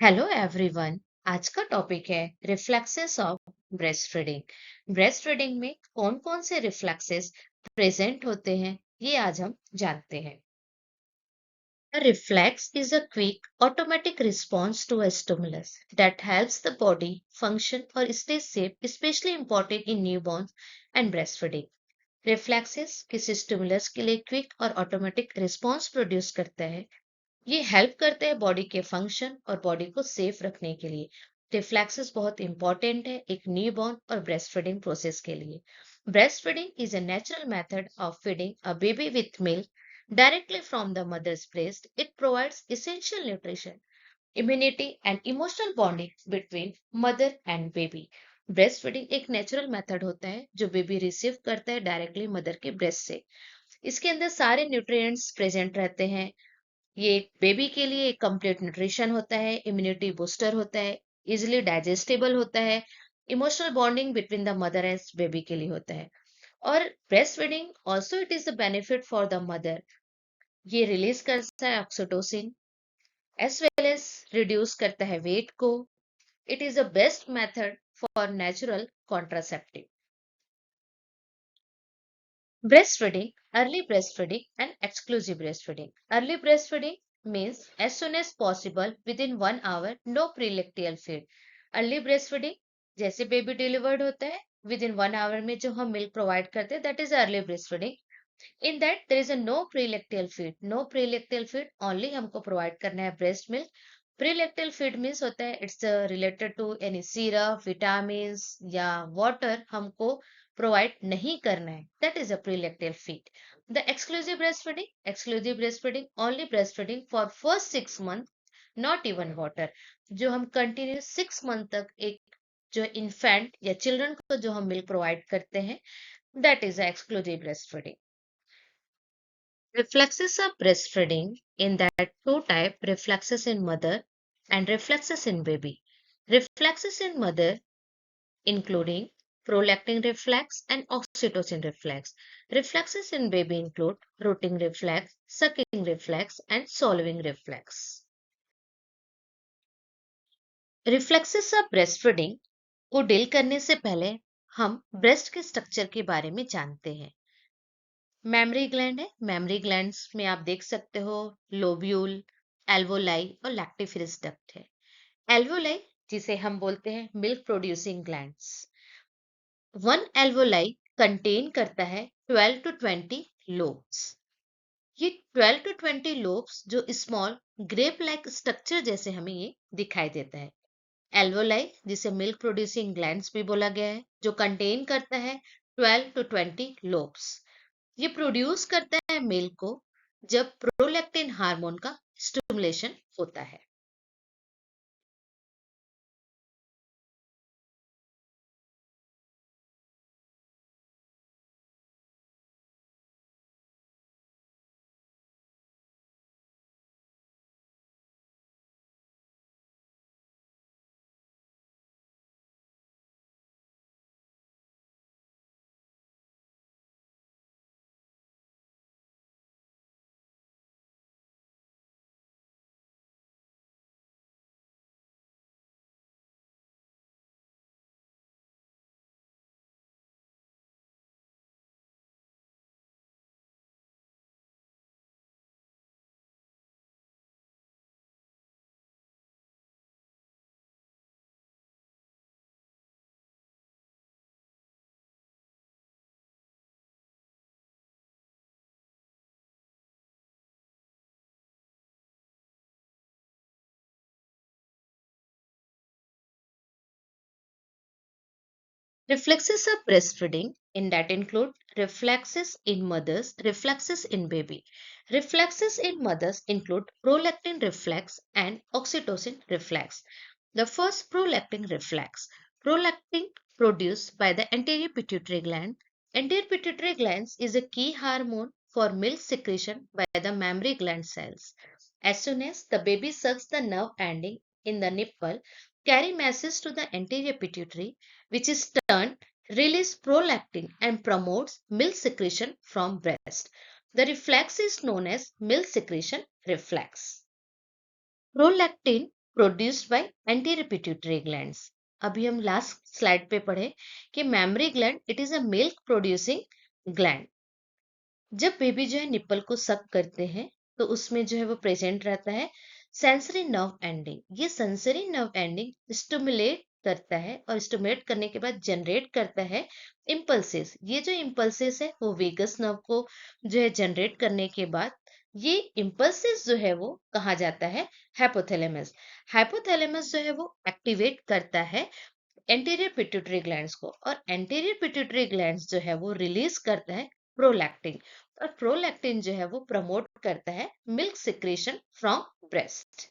Hello everyone. आज का topic है reflexes of breast feeding. Breast feeding में कौन कौन से रिफ्लेक्सेस प्रेजेंट होते हैं, ये आज हम जानते हैं। A reflex is a quick automatic response to a stimulus that helps the body function or stay safe, especially important in newborns and breastfeeding. Reflexes किसी स्टिमुलस के लिए क्विक और ऑटोमेटिक रिस्पॉन्स प्रोड्यूस करता है। ये हेल्प करते हैं body के फंक्शन और बॉडी को सेफ रखने के लिए। रिफ्लेक्सेस बहुत इंपॉर्टेंट है एक न्यूबॉर्न और ब्रेस्ट फीडिंग प्रोसेस के लिए। Breast feeding is a natural method of feeding a baby with milk directly from the mother's breast. It provides essential nutrition, immunity and emotional bonding between mother and baby. Breast feeding एक natural method होता है जो baby receive करता है directly mother के breast से। इसके अंदर सारे न्यूट्रिएंट्स प्रेजेंट रहते हैं। ये बेबी के लिए एक कंप्लीट न्यूट्रिशन होता है, इम्यूनिटी बूस्टर होता है, इजिली डाइजेस्टेबल होता है, emotional bonding between the mother and baby के लिए होता है। और breast feeding also it is the benefit for the mother. ये रिलीज करता है oxytocin as well as reduce करता है वेट को। It is the best method for natural contraceptive. Breastfeeding, early breastfeeding and exclusive breastfeeding. Early breastfeeding means as soon as possible within 1 hour, no prelactial feed. Early breastfeeding जैसे baby delivered होता है with in 1 our में जो हम milk provide करते हैं that is early breast feeding. In that there is a no prelacteal feed. No prelacteal feed only हमको provide करना है breast milk. Prelacteal feed means होता है it's related to any syrup vitamin या water हमको provide नहीं करना है, that is a prelacteal feed. The exclusive breast feeding only breast feeding for first 6 month, not even water. जो हम continue 6 month तक एक जो इन्फेंट या चिल्ड्रन को जो हम मिल्क प्रोवाइड करते हैं that is exclusive breast feeding. Reflexes of breastfeeding in that two type reflexes in mother and reflexes in baby. Reflexes in mother including prolactin reflex and oxytocin reflex. Reflexes in baby include rooting reflex, sucking reflex and swallowing reflex. Reflexes of breastfeeding को deal करने से पहले हम breast के structure के बारे में जानते हैं। मेमरी ग्लैंड है। मेमरी ग्लैंड्स में आप देख सकते हो लोब्यूल, एल्वोलाई और लैक्टिफेरस डक्ट है। एल्वोलाई जिसे हम बोलते हैं milk producing glands. One alveoli contain करता है 12 to 20 लोब्स। ये 12 to 20 लोब्स जो स्मॉल ग्रेप लाइक स्ट्रक्चर जैसे हमें ये दिखाई देता है। एल्वोलाई जिसे मिल्क प्रोड्यूसिंग ग्लैंड्स भी बोला गया है जो कंटेन करता है 12 to 20 लोब्स। ये प्रोड्यूस करता है मिल्क को जब प्रोलैक्टिन हार्मोन का स्टिमुलेशन होता है। Reflexes of breastfeeding in that include reflexes in mothers, reflexes in baby. Reflexes in mothers include prolactin reflex and oxytocin reflex. The first prolactin reflex. Prolactin produced by the anterior pituitary gland. Anterior pituitary gland is a key hormone for milk secretion by the mammary gland cells. As soon as the baby sucks the nerve ending in the nipple, carry message to the anterior pituitary, which is turned release prolactin and promotes milk secretion from breast. The reflex is known as milk secretion reflex. Prolactin produced by anterior pituitary glands. अभी हम last slide पे पढ़े कि mammary gland it is a milk producing gland. जब baby जो है nipple को सक करते हैं तो उसमें जो है वो प्रेजेंट रहता है सेंसरी नर्व एंडिंग। ये सेंसरी नर्व एंडिंग स्टिमुलेट करता है और स्टिमुलेट करने के बाद जनरेट करता है इम्पल्सेस। ये जो इम्पल्सेस है वो वेगस नर्व को जो है जनरेट करने के बाद ये इम्पल्सेस जो है वो कहा जाता है हाइपोथैलेमस। हाइपोथैलेमस जो है वो एक्टिवेट करता है एंटीरियर पिट्यूटरी ग्लैंड्स को और एंटीरियर पिट्यूटरी ग्लैंड्स जो है वो रिलीज करता है प्रोलैक्टिन। और प्रोलैक्टिन जो है वो प्रमोट करता है milk secretion from breast.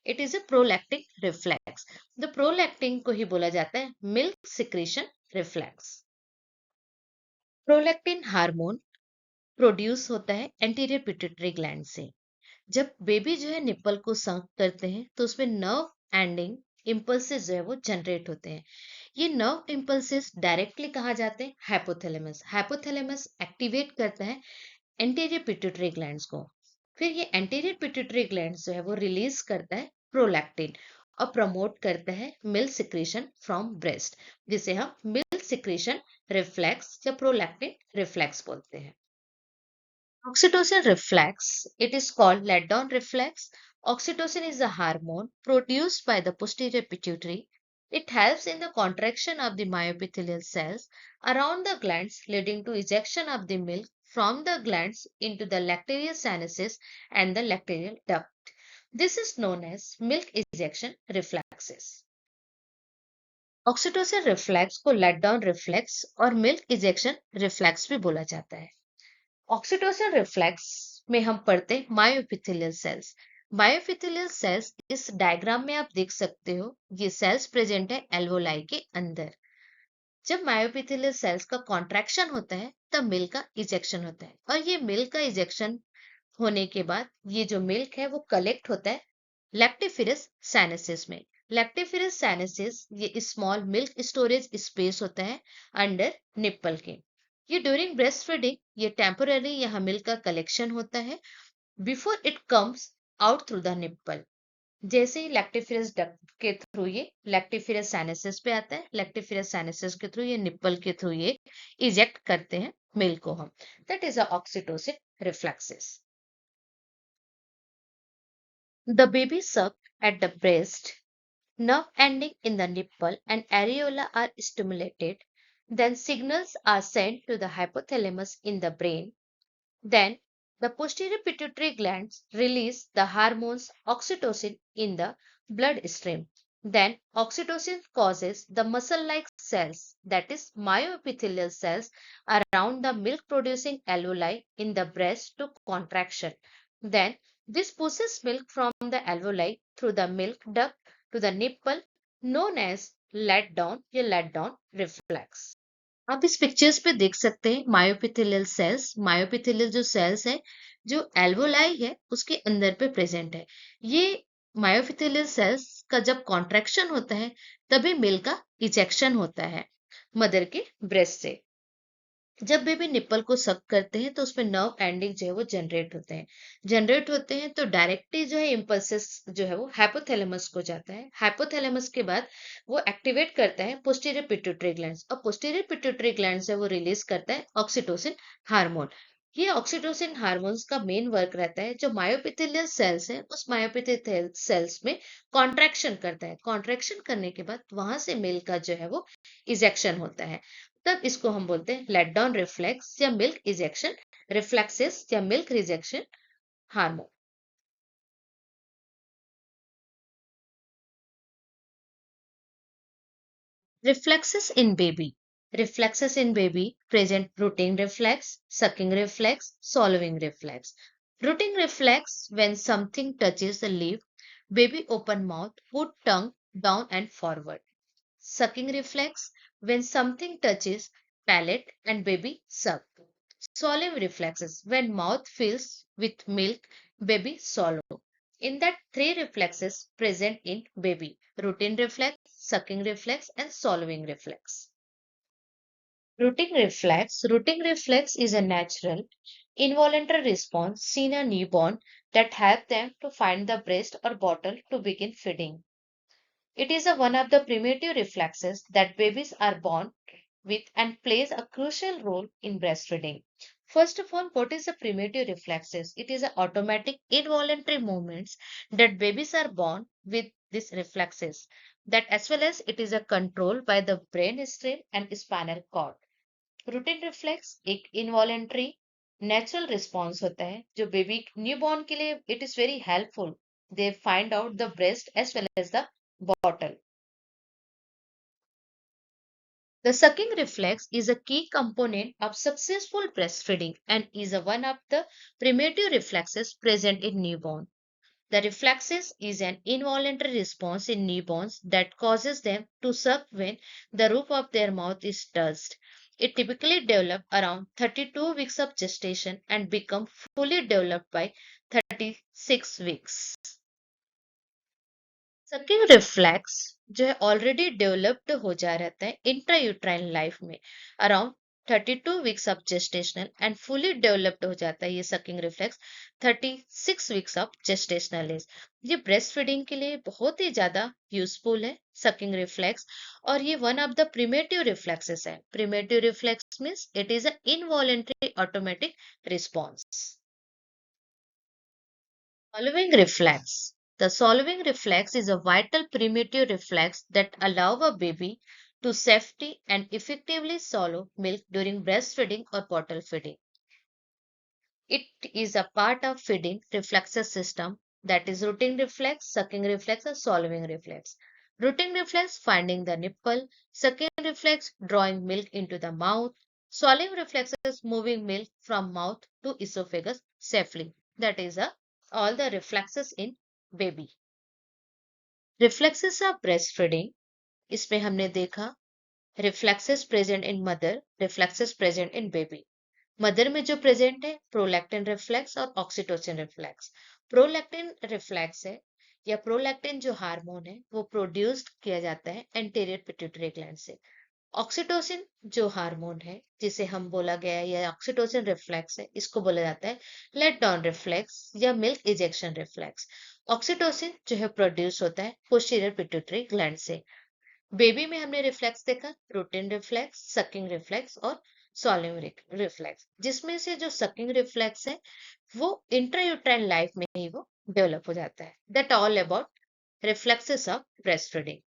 It is a prolactin reflex. The prolactin को ही बोला जाता है milk secretion reflex. Prolactin hormone produce होता है एंटीरियर पिट्यूटरी ग्लैंड से। जब बेबी जो है निप्पल को सक करते हैं तो उसमें नर्व एंडिंग इम्पल्सेस जो है वो जनरेट होते हैं। ये नर्व इम्पल्सेस डायरेक्टली कहा जाते हैं हाइपोथैलेमस। हाइपोथैलेमस एक्टिवेट करता है एंटीरियर पिट्यूटरी ग्लैंड्स को। फिर ये एंटीरियर पिट्यूटरी ग्लैंड्स जो है वो रिलीज करता है प्रोलैक्टिन और प्रमोट करता है मिल्क सिक्रेशन फ्रॉम ब्रेस्ट, जिसे हम मिल्क सिक्रेशन रिफ्लेक्स या प्रोलैक्टिन रिफ्लेक्स बोलते हैं। Oxytocin reflex, it is called let-down reflex. Oxytocin is a hormone produced by the posterior pituitary. It helps in the contraction of the myoepithelial cells around the glands, leading to ejection of the milk from the glands into the lacteal sinuses and the lacteal duct. This is known as milk ejection reflexes. Oxytocin reflex को let down reflex और milk ejection reflex भी बोला जाता है। Oxytocin reflex में हम पढ़ते हैं मायोएपिथेलियल सेल्स। मायोएपिथेलियल सेल्स इस डायग्राम में आप देख सकते हो, ये सेल्स प्रेजेंट है एल्वोलाई के अंदर। जब मायोएपिथेलियल सेल्स का कॉन्ट्रैक्शन होता है तब मिल्क का इजेक्शन होता है और ये मिल्क का इजेक्शन होने के बाद ये जो मिल्क है वो कलेक्ट होता है लैक्टिफिरस साइनसिस में। लैक्टिफिरस साइनसिस ये स्मॉल मिल्क स्टोरेज स्पेस होता है अंडर निप्पल के। ये ड्यूरिंग ब्रेस्ट फीडिंग ये टेम्पोररी यहाँ मिल्क का कलेक्शन होता है before it comes out through the nipple. जैसे ही लैक्टिफिरस डक्ट के थ्रू ये लैक्टिफिरस साइनसिस पे आता है, लैक्टिफिरस साइनसिस के थ्रू ये निप्पल के थ्रू ये इजेक्ट करते हैं मिल्क को हम। That is a oxytocin reflexes. The baby suck at the breast, nerve ending in the nipple and areola are stimulated. Then signals are sent to the hypothalamus in the brain. Then the posterior pituitary glands release the hormones oxytocin in the bloodstream. Then oxytocin causes the muscle-like cells, that is myoepithelial cells, around the milk-producing alveoli in the breast to contraction. Then this pushes milk from the alveoli through the milk duct to the nipple, known as let down reflex. आप इस pictures पे देख सकते हैं मायोपिथेलियल sales. मायोपिथेलियल जो sales है जो alveoli है उसके अंदर पे प्रेजेंट है। ये मायोपिथेलियल सेल्स का जब कॉन्ट्रैक्शन होता है तभी मिल्क का इजेक्शन होता है मदर के ब्रेस्ट से। जब बेबी निप्पल को सक करते हैं तो उसमें नर्व एंडिंग जो है वो जनरेट होते हैं तो डायरेक्टली जो है इम्पल्सेस जो है वो हाइपोथैलेमस को जाता है। हाइपोथैलेमस के बाद वो एक्टिवेट करता है पोस्टीरियर पिट्यूटरी ग्लैंड्स और पोस्टीरियर पिट्यूटरी ग्लैंड से वो रिलीज करता है ऑक्सीटोसिन हार्मोन। ये ऑक्सीटोसिन हार्मोन्स का मेन वर्क रहता है जो मायोपिथेलियल सेल्स है उस मायोपिथेलियल सेल्स में कॉन्ट्रैक्शन करता है। कॉन्ट्रैक्शन करने के बाद वहां से मिल्क का जो है वो इजेक्शन होता है। तब इसको हम बोलते हैं लेट डाउन रिफ्लेक्स या मिल्क इजेक्शन रिफ्लेक्सेस या milk rejection hormone. Reflexes in baby. Reflexes in baby present rooting reflex, sucking reflex, swallowing reflex. Rooting reflex when something touches the lip, baby open mouth, put tongue down and forward. Sucking reflex when something touches palate and baby suck. Swallowing reflexes when mouth fills with milk, baby swallow. In that three reflexes present in baby: routine reflex, sucking reflex, and swallowing reflex. Rooting reflex is a natural involuntary response seen in a newborn that help them to find the breast or bottle to begin feeding. It is one of the primitive reflexes that babies are born with and plays a crucial role in breastfeeding. First of all, what is a primitive reflexes? It is a automatic involuntary movements that babies are born with these reflexes that as well as it is a control by the brain stem and spinal cord. Routine reflex एक involuntary natural response होता है जो baby newborn के लिए it is very helpful they find out the breast as well as the bottle. The sucking reflex is a key component of successful breastfeeding and is one of the primitive reflexes present in newborn. The reflexes is an involuntary response in newborns that causes them to suck when the roof of their mouth is touched. It typically develops around 32 weeks of gestation and become fully developed by 36 weeks. Sucking reflex जो है already developed हो जा रहता है intrauterine life में around 32 weeks of gestational and fully developed हो जाता है ये sucking reflex 36 weeks of gestational age. ये ब्रेस्ट फीडिंग के लिए बहुत ही ज्यादा यूजफुल है सकिंग रिफ्लेक्स और ये one of the primitive reflexes है। Primitive reflex means it is a involuntary automatic response. Swallowing reflex. The swallowing reflex is a vital primitive reflex that allows a baby to safely and effectively swallow milk during breastfeeding or bottle feeding. It is a part of feeding reflexes system that is routine reflex, sucking reflex, or swallowing reflex. Routine reflex finding the nipple, sucking reflex drawing milk into the mouth, swallowing reflexes moving milk from mouth to esophagus safely. That is all the reflexes in baby. Reflexes of breastfeeding इसमें हमने देखा reflexes present in mother, reflexes present in baby. Mother में जो present है prolactin reflex और oxytocin reflex. Prolactin reflex है या prolactin जो हार्मोन है वो प्रोड्यूस्ड किया जाता है एंटीरियर पिट्यूटरी ग्लैंड से। ऑक्सीटोसिन जो हार्मोन है जिसे हम बोला गया है या ऑक्सीटोसिन रिफ्लेक्स है इसको बोला जाता है लेट डाउन रिफ्लेक्स या मिल्क इजेक्शन रिफ्लेक्स। ऑक्सीटोसिन जो है प्रोड्यूस होता है पोस्टीरियर पिट्यूटरी ग्लैंड से। बेबी में हमने रिफ्लेक्स देखा रूटीन रिफ्लेक्स, सकिंग रिफ्लेक्स और सॉल्विंग रिफ्लेक्स, जिसमें से जो सकिंग रिफ्लेक्स है वो इंट्रायूट्राइन लाइफ में ही वो डेवलप हो जाता है। That all about reflexes of breast feeding.